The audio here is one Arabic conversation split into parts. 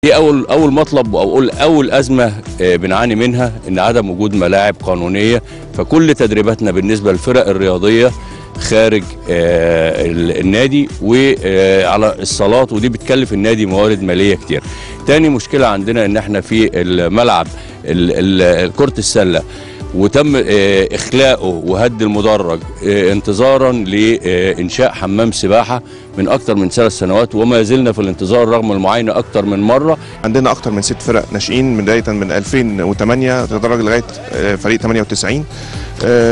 دي اول مطلب او اول ازمه بنعاني منها، ان عدم وجود ملاعب قانونيه. فكل تدريباتنا بالنسبه للفرق الرياضيه خارج النادي وعلى الصالات، ودي بتكلف النادي موارد ماليه كتير. تاني مشكله عندنا ان احنا في الملعب كره السله وتم اخلاؤه وهد المدرج انتظارا لانشاء حمام سباحه من اكثر من 3 سنوات، وما زلنا في الانتظار رغم المعاينه اكثر من مره. عندنا اكثر من 6 فرق ناشئين بدايه من 2008 تدرج لغايه فريق 98.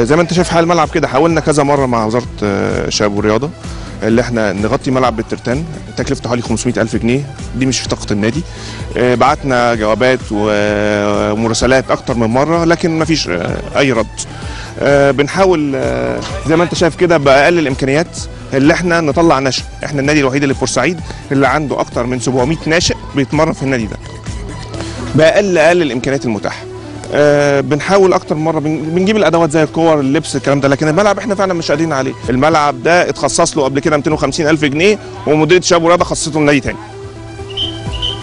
زي ما انت شايف حال الملعب كده، حاولنا كذا مره مع وزاره الشباب والرياضه اللي احنا نغطي ملعب بالترتان، تكلفته حوالي 500,000 جنيه، دي مش في طاقه النادي. بعتنا جوابات ومراسلات اكتر من مره لكن مفيش اي رد. بنحاول زي ما انت شايف كده باقل الامكانيات اللي احنا نطلع ناشئ. احنا النادي الوحيد اللي في بورسعيد اللي عنده اكتر من 700 ناشئ بيتمرن في النادي ده باقل الامكانيات المتاحه. بنحاول اكتر مره بنجيب الادوات زي الكور، اللبس، الكلام ده، لكن الملعب احنا فعلا مش قادرين عليه. الملعب ده اتخصص له قبل كده 250,000 جنيه ومديريه الشباب والرياضه خصصته لنادي تاني،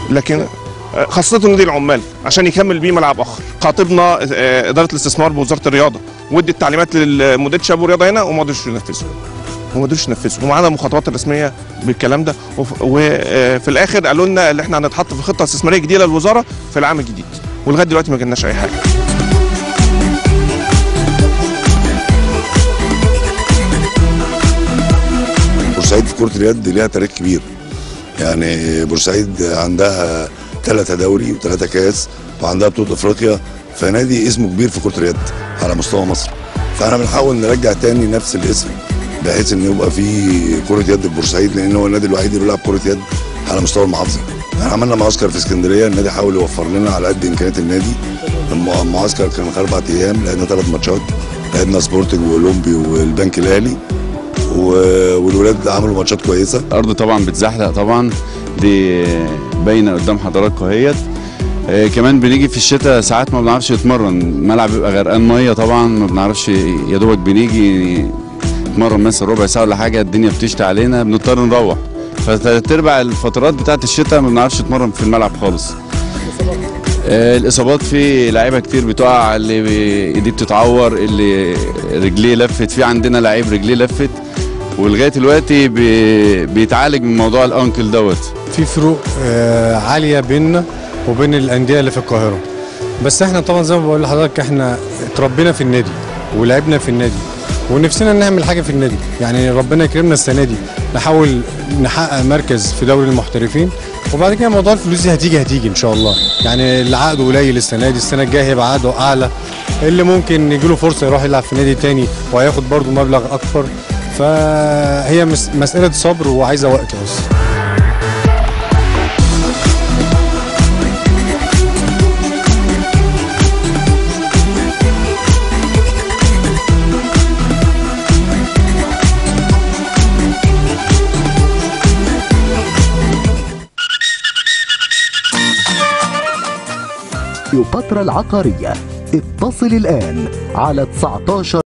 لكن خصصته لنادي العمال عشان يكمل بيه ملعب اخر. خاطبنا اداره الاستثمار بوزاره الرياضه وادت تعليمات لمديريه الشباب والرياضه هنا وما قدروش ينفذوا ومعانا المخاطبات الرسميه بالكلام ده. وفي الاخر قالوا لنا ان احنا هنتحط في خطه استثماريه جديده للوزاره في العام الجديد، ولغايه دلوقتي ما جالناش اي حاجه. بورسعيد في كرة اليد ليها تاريخ كبير، يعني بورسعيد عندها 3 دوري و3 كاس وعندها بطولة افريقيا، فنادي اسمه كبير في كرة اليد على مستوى مصر. فاحنا بنحاول نرجع تاني نفس الاسم بحيث ان يبقى في كرة يد في بورسعيد، لان هو النادي الوحيد اللي بيلعب كرة يد على مستوى المحافظة. احنا عملنا معسكر في اسكندريه، النادي حاول يوفر لنا على قد امكانيات النادي. المعسكر كان 4 ايام، لعبنا 3 ماتشات، لعبنا سبورتنج واولمبي والبنك الاهلي، والولاد عملوا ماتشات كويسه. الارض طبعا بتزحلق طبعا، دي باينه قدام حضراتكم اهيت. كمان بنيجي في الشتاء ساعات ما بنعرفش نتمرن، الملعب بيبقى غرقان ميه طبعا، ما بنعرفش، يا دوبك بنيجي نتمرن مثلا ربع ساعه ولا حاجه، الدنيا بتشتي علينا بنضطر نروح. فتربع الفترات بتاعت الشتاء ما بنعرفش نتمرن في الملعب خالص. الاصابات، في لعيبه كتير بتقع، اللي ايديه بتتعور، اللي رجليه لفت، في عندنا لعيب رجليه لفت ولغايه دلوقتي بيتعالج من موضوع الانكل دوت. في فروق عاليه بيننا وبين الانديه اللي في القاهره، بس احنا طبعا زي ما بقول لحضرتك احنا اتربينا في النادي ولعبنا في النادي ونفسنا نعمل حاجه في النادي، يعني ربنا يكرمنا السنه دي نحاول نحقق مركز في دوري المحترفين، وبعد كده موضوع الفلوس دي هتيجي ان شاء الله. يعني اللي عقده قليل السنه دي، السنه الجايه هيبقى عقده اعلى، اللي ممكن يجيله فرصه يروح يلعب في نادي تاني وهياخد برضه مبلغ اكبر. فهي مساله صبر وعايزه وقت بس. كليوباترا العقارية، اتصل الآن على 19